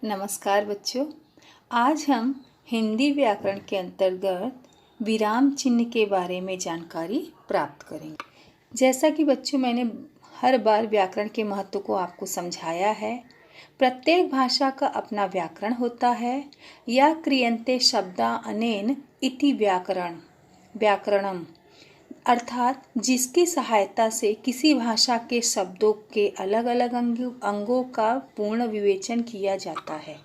नमस्कार बच्चों। आज हम हिंदी व्याकरण के अंतर्गत विराम चिन्ह के बारे में जानकारी प्राप्त करेंगे। जैसा कि बच्चों मैंने हर बार व्याकरण के महत्व को आपको समझाया है। प्रत्येक भाषा का अपना व्याकरण होता है। या क्रियन्ते शब्दा अनेन इति व्याकरणम अर्थात जिसकी सहायता से किसी भाषा के शब्दों के अलग अलग अंगों का पूर्ण विवेचन किया जाता है,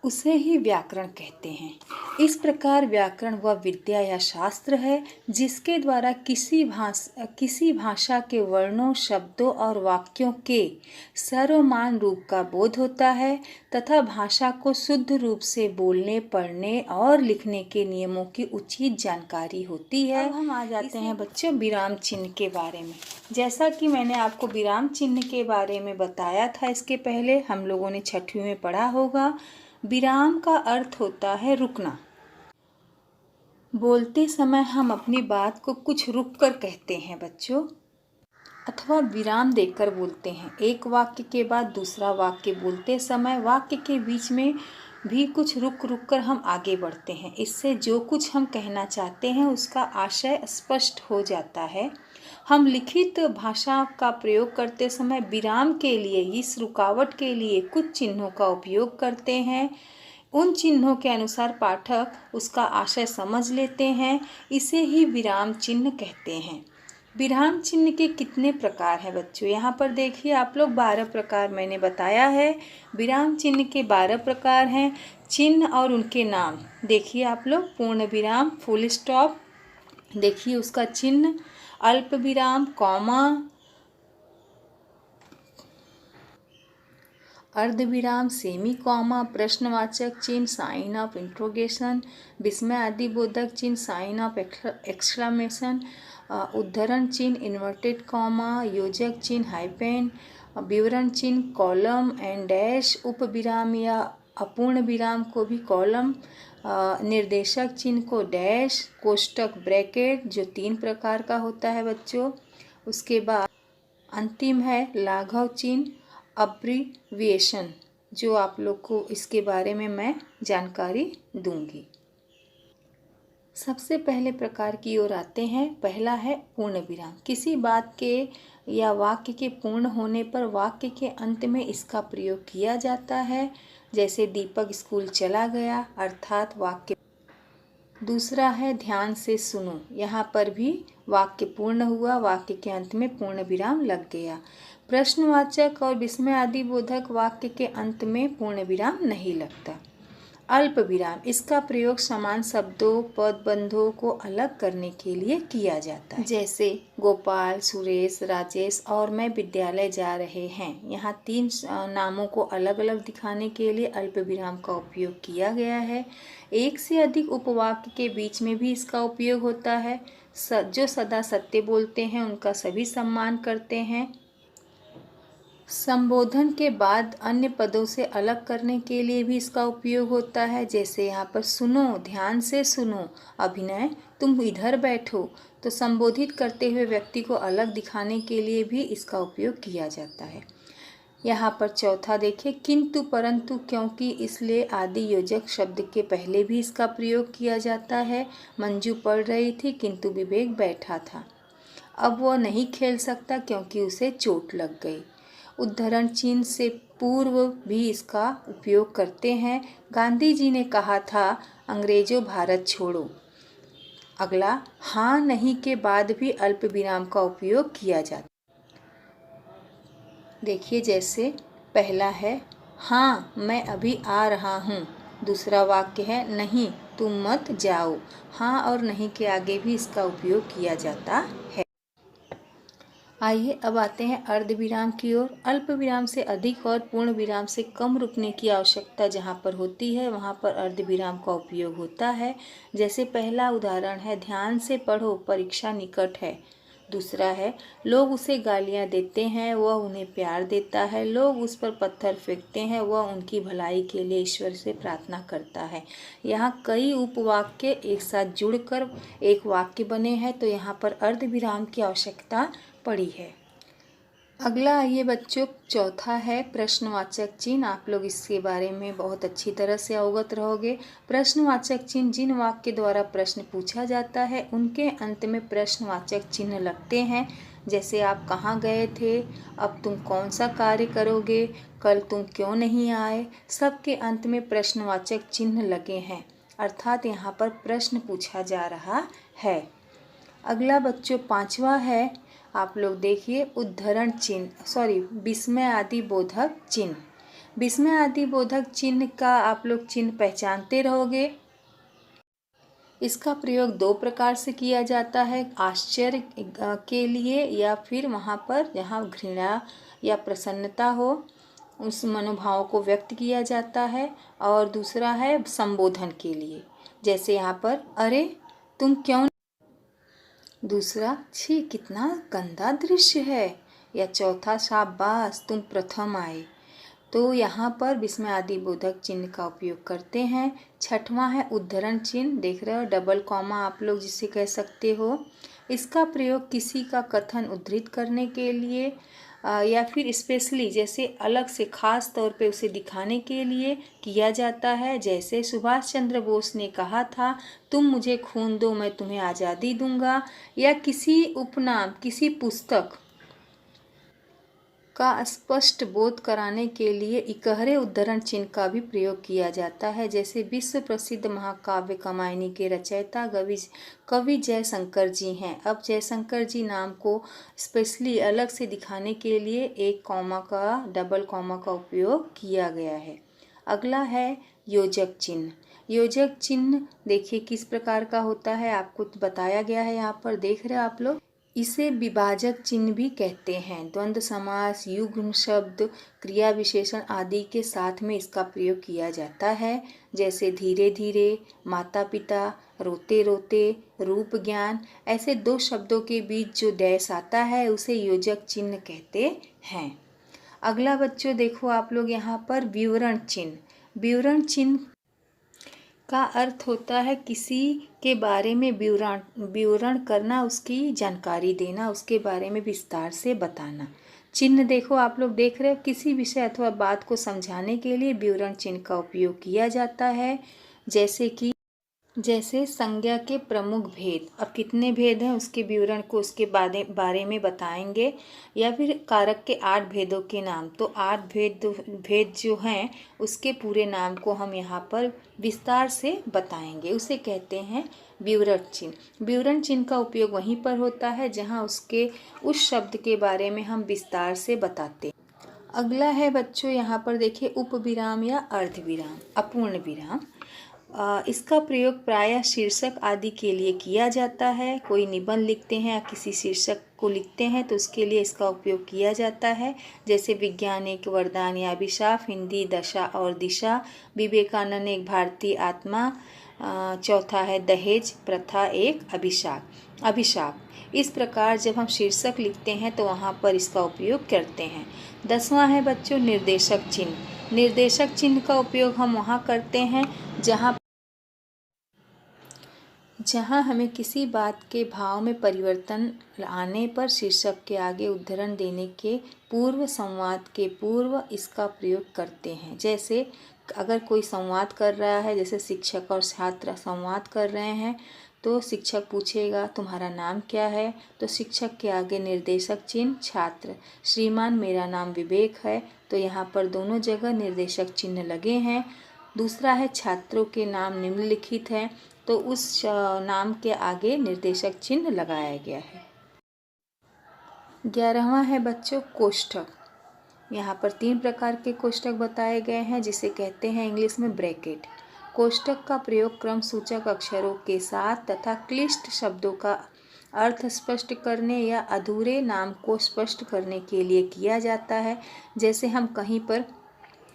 उसे ही व्याकरण कहते हैं। इस प्रकार व्याकरण वह विद्या या शास्त्र है जिसके द्वारा किसी भाषा के वर्णों, शब्दों और वाक्यों के सर्वमान रूप का बोध होता है तथा भाषा को शुद्ध रूप से बोलने, पढ़ने और लिखने के नियमों की उचित जानकारी होती है। अब हम आ जाते हैं बच्चों विराम चिन्ह के बारे में। जैसा कि मैंने आपको विराम चिन्ह के बारे में बताया था, इसके पहले हम लोगों ने छठवीं में पढ़ा होगा। विराम का अर्थ होता है रुकना। बोलते समय हम अपनी बात को कुछ रुक कर कहते हैं बच्चों, अथवा विराम देकर बोलते हैं। एक वाक्य के बाद दूसरा वाक्य बोलते समय वाक्य के बीच में भी कुछ रुक कर हम आगे बढ़ते हैं। इससे जो कुछ हम कहना चाहते हैं उसका आशय स्पष्ट हो जाता है। हम लिखित भाषा का प्रयोग करते समय विराम के लिए, इस रुकावट के लिए कुछ चिन्हों का उपयोग करते हैं। उन चिन्हों के अनुसार पाठक उसका आशय समझ लेते हैं। इसे ही विराम चिन्ह कहते हैं। विराम चिन्ह के कितने प्रकार हैं बच्चों? यहाँ पर देखिए आप लोग 12 प्रकार मैंने बताया है। विराम चिन्ह के 12 प्रकार हैं। चिन्ह और उनके नाम देखिए आप लोग। पूर्ण विराम, फुल स्टॉप, देखिए उसका चिन्ह, अल्प विराम, कॉमा, अर्ध विराम, सेमी कॉमा, प्रश्नवाचक चिन्ह, साइन ऑफ इंट्रोगेशन, विस्मय आदि बोधक चिन्ह, साइन ऑफ एक्सक्लामेशन, उद्धरण चिन्ह, इन्वर्टेड कॉमा, योजक चिन्ह, हाइपेन, विवरण चिन्ह, कॉलम एंड डैश, उप विराम या अपूर्ण विराम को भी कॉलम, निर्देशक चिन्ह को डैश, कोष्टक ब्रैकेट जो 3 प्रकार का होता है बच्चों। उसके बाद अंतिम है लाघव चिन्ह, अब्रीविएशन, जो आप लोग को इसके बारे में मैं जानकारी दूंगी। सबसे पहले प्रकार की ओर आते हैं। पहला है पूर्ण विराम। किसी बात के या वाक्य के पूर्ण होने पर वाक्य के अंत में इसका प्रयोग किया जाता है। जैसे दीपक स्कूल चला गया, अर्थात वाक्य। दूसरा है ध्यान से सुनो। यहाँ पर भी वाक्य पूर्ण हुआ, वाक्य के अंत में पूर्ण विराम लग गया। प्रश्नवाचक और विस्मय आदि बोधक वाक्य के अंत में पूर्ण विराम नहीं लगता। अल्प विराम, इसका प्रयोग समान शब्दों, पदबंधों को अलग करने के लिए किया जाता है। जैसे गोपाल, सुरेश, राजेश और मैं विद्यालय जा रहे हैं। यहाँ 3 नामों को अलग अलग दिखाने के लिए अल्प विराम का उपयोग किया गया है। एक से अधिक उपवाक्य के बीच में भी इसका उपयोग होता है। जो सदा सत्य बोलते हैं उनका सभी सम्मान करते हैं। संबोधन के बाद अन्य पदों से अलग करने के लिए भी इसका उपयोग होता है। जैसे यहाँ पर सुनो, ध्यान से सुनो, अभिनय, तुम इधर बैठो। तो संबोधित करते हुए व्यक्ति को अलग दिखाने के लिए भी इसका उपयोग किया जाता है। यहाँ पर चौथा देखिए, किंतु, परंतु, क्योंकि, इसलिए आदि योजक शब्द के पहले भी इसका प्रयोग किया जाता है। मंजू पढ़ रही थी किंतु विवेक बैठा था। अब वह नहीं खेल सकता क्योंकि उसे चोट लग गई। उद्धरण चिन्ह से पूर्व भी इसका उपयोग करते हैं। गांधी जी ने कहा था, अंग्रेजों भारत छोड़ो। अगला, हाँ नहीं के बाद भी अल्प विराम का उपयोग किया जाता। देखिए जैसे पहला है, हाँ मैं अभी आ रहा हूँ। दूसरा वाक्य है, नहीं तुम मत जाओ। हाँ और नहीं के आगे भी इसका उपयोग किया जाता है। आइए अब आते हैं अर्ध विराम की ओर। अल्प विराम से अधिक और पूर्ण विराम से कम रुकने की आवश्यकता जहाँ पर होती है वहाँ पर अर्ध विराम का उपयोग होता है। जैसे पहला उदाहरण है, ध्यान से पढ़ो परीक्षा निकट है। दूसरा है, लोग उसे गालियाँ देते हैं, वह उन्हें प्यार देता है। लोग उस पर पत्थर फेंकते हैं, वह उनकी भलाई के लिए ईश्वर से प्रार्थना करता है। यहाँ कई उपवाक्य एक साथ जुड़कर एक वाक्य बने हैं, तो यहाँ पर अर्ध विराम की आवश्यकता पड़ी है। अगला आइए बच्चों, चौथा है प्रश्नवाचक चिन्ह। आप लोग इसके बारे में बहुत अच्छी तरह से अवगत रहोगे। प्रश्नवाचक चिन्ह जिन वाक्य द्वारा प्रश्न पूछा जाता है उनके अंत में प्रश्नवाचक चिन्ह लगते हैं। जैसे आप कहाँ गए थे, अब तुम कौन सा कार्य करोगे, कल तुम क्यों नहीं आए, सबके अंत में प्रश्नवाचक चिन्ह लगे हैं, अर्थात यहाँ पर प्रश्न पूछा जा रहा है। अगला बच्चों पांचवा है, आप लोग देखिए उद्धरण चिन्ह, विस्मय आदि बोधक चिन्ह। विस्मय आदि बोधक चिन्ह का आप लोग चिन्ह पहचानते रहोगे। इसका प्रयोग दो प्रकार से किया जाता है, आश्चर्य के लिए या फिर वहाँ पर जहाँ घृणा या प्रसन्नता हो उस मनोभाव को व्यक्त किया जाता है, और दूसरा है संबोधन के लिए, जैसे यहाँ पर अरे तुम क्यों, दूसरा छी कितना गंदा दृश्य है, या चौथा शाबाश तुम प्रथम आए। तो यहाँ पर विस्मय आदि बोधक चिन्ह का उपयोग करते हैं। छठवां है उद्धरण चिन्ह, देख रहे हो डबल कॉमा आप लोग जिसे कह सकते हो। इसका प्रयोग किसी का कथन उद्धृत करने के लिए या फिर स्पेशली जैसे अलग से खास तौर पे उसे दिखाने के लिए किया जाता है। जैसे सुभाष चंद्र बोस ने कहा था तुम मुझे खून दो मैं तुम्हें आज़ादी दूंगा, या किसी उपनाम किसी पुस्तक का स्पष्ट बोध कराने के लिए इकहरे उद्धरण चिन्ह का भी प्रयोग किया जाता है। जैसे विश्व प्रसिद्ध महाकाव्य कामायनी के रचयिता कवि जयशंकर जी हैं। अब जयशंकर जी नाम को स्पेशली अलग से दिखाने के लिए एक कॉमा का डबल कॉमा का उपयोग किया गया है। अगला है योजक चिन्ह। योजक चिन्ह देखिए किस प्रकार का होता है, आपको बताया गया है, यहाँ पर देख रहे हो आप लोग। इसे विभाजक चिन्ह भी कहते हैं। द्वंद्व समास, युग्म शब्द, क्रिया विशेषण आदि के साथ में इसका प्रयोग किया जाता है। जैसे धीरे धीरे, माता पिता, रोते रोते, रूप ज्ञान, ऐसे दो शब्दों के बीच जो डैश आता है उसे योजक चिन्ह कहते हैं। अगला बच्चों देखो आप लोग यहाँ पर विवरण चिन्ह। विवरण चिन्ह का अर्थ होता है किसी के बारे में विवरण करना, उसकी जानकारी देना, उसके बारे में विस्तार से बताना। चिन्ह देखो आप लोग देख रहे हो, किसी विषय अथवा बात को समझाने के लिए विवरण चिन्ह का उपयोग किया जाता है। जैसे संज्ञा के प्रमुख भेद, अब कितने भेद हैं उसके विवरण को उसके बारे में बताएंगे, या फिर कारक के 8 भेदों के नाम, तो 8 भेद जो हैं उसके पूरे नाम को हम यहाँ पर विस्तार से बताएंगे, उसे कहते हैं विवरण चिन्ह। विवरण चिन्ह का उपयोग वहीं पर होता है जहाँ उस शब्द के बारे में हम विस्तार से बताते हैं। अगला है बच्चों यहाँ पर देखिए उपविराम या अर्धविराम, अपूर्ण विराम। इसका प्रयोग प्रायः शीर्षक आदि के लिए किया जाता है। कोई निबंध लिखते हैं या किसी शीर्षक को लिखते हैं तो उसके लिए इसका उपयोग किया जाता है। जैसे विज्ञान एक वरदान या अभिशाप, हिंदी दशा और दिशा, विवेकानंद एक भारतीय आत्मा, चौथा है दहेज प्रथा एक अभिशाप। इस प्रकार जब हम शीर्षक लिखते हैं तो वहाँ पर इसका उपयोग करते हैं। 10वां है बच्चों निर्देशक चिन्ह। निर्देशक चिन्ह का उपयोग हम वहाँ करते हैं जहाँ हमें किसी बात के भाव में परिवर्तन आने पर शीर्षक के आगे उद्धरण देने के पूर्व, संवाद के पूर्व इसका प्रयोग करते हैं। जैसे अगर कोई संवाद कर रहा है, जैसे शिक्षक और छात्र संवाद कर रहे हैं, तो शिक्षक पूछेगा तुम्हारा नाम क्या है, तो शिक्षक के आगे निर्देशक चिन्ह छात्र, श्रीमान मेरा नाम विवेक है, तो यहाँ पर दोनों जगह निर्देशक चिन्ह लगे हैं। दूसरा है छात्रों के नाम निम्नलिखित हैं, तो उस नाम के आगे निर्देशक चिन्ह लगाया गया है। 11वां है बच्चों कोष्ठक। यहाँ पर 3 प्रकार के कोष्ठक बताए गए हैं जिसे कहते हैं इंग्लिश में ब्रैकेट। कोष्ठक का प्रयोग क्रम सूचक अक्षरों के साथ तथा क्लिष्ट शब्दों का अर्थ स्पष्ट करने या अधूरे नाम को स्पष्ट करने के लिए किया जाता है। जैसे हम कहीं पर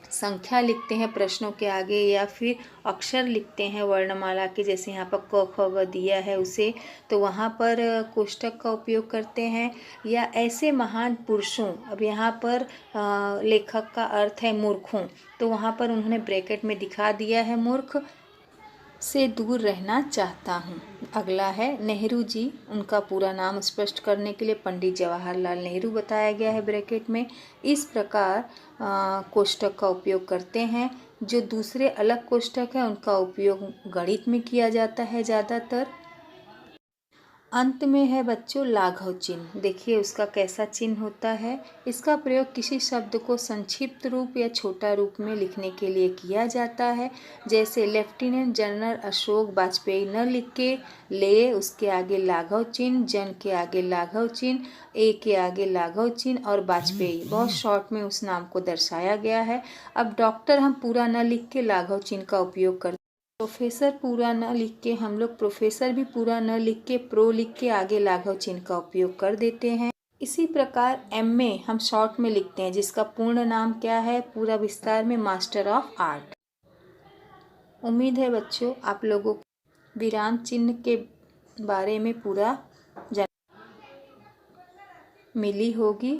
संख्या लिखते हैं प्रश्नों के आगे, या फिर अक्षर लिखते हैं वर्णमाला के, जैसे यहाँ पर क ख ग दिया है उसे, तो वहाँ पर कोष्ठक का उपयोग करते हैं। या ऐसे महान पुरुषों, अब यहाँ पर लेखक का अर्थ है मूर्खों, तो वहाँ पर उन्होंने ब्रैकेट में दिखा दिया है मूर्ख। से दूर रहना चाहता हूँ। अगला है नेहरू जी, उनका पूरा नाम स्पष्ट करने के लिए पंडित जवाहरलाल नेहरू बताया गया है ब्रैकेट में। इस प्रकार कोष्ठक का उपयोग करते हैं। जो दूसरे अलग कोष्ठक हैं उनका उपयोग गणित में किया जाता है ज़्यादातर। अंत में है बच्चों लाघव चिन्ह। देखिए उसका कैसा चिन्ह होता है। इसका प्रयोग किसी शब्द को संक्षिप्त रूप या छोटा रूप में लिखने के लिए किया जाता है। जैसे लेफ्टिनेंट जनरल अशोक वाजपेयी न लिख के ले, उसके आगे लाघव चिन्ह, जन के आगे लाघव चिन्ह, ए के आगे लाघव चिन्ह और वाजपेयी बहुत शॉर्ट में उस नाम को दर्शाया गया है। अब डॉक्टर हम पूरा न लिख के लाघव चिन्ह का उपयोग करते हैं। प्रोफेसर पूरा न लिख के हम लोग प्रोफेसर भी पूरा न लिख के प्रो लिख के आगे लाघव चिन्ह का उपयोग कर देते हैं। इसी प्रकार एमए हम शॉर्ट में लिखते हैं, जिसका पूर्ण नाम क्या है, पूरा विस्तार में मास्टर ऑफ आर्ट। उम्मीद है बच्चों आप लोगों को विराम चिन्ह के बारे में पूरा जानकारी मिली होगी।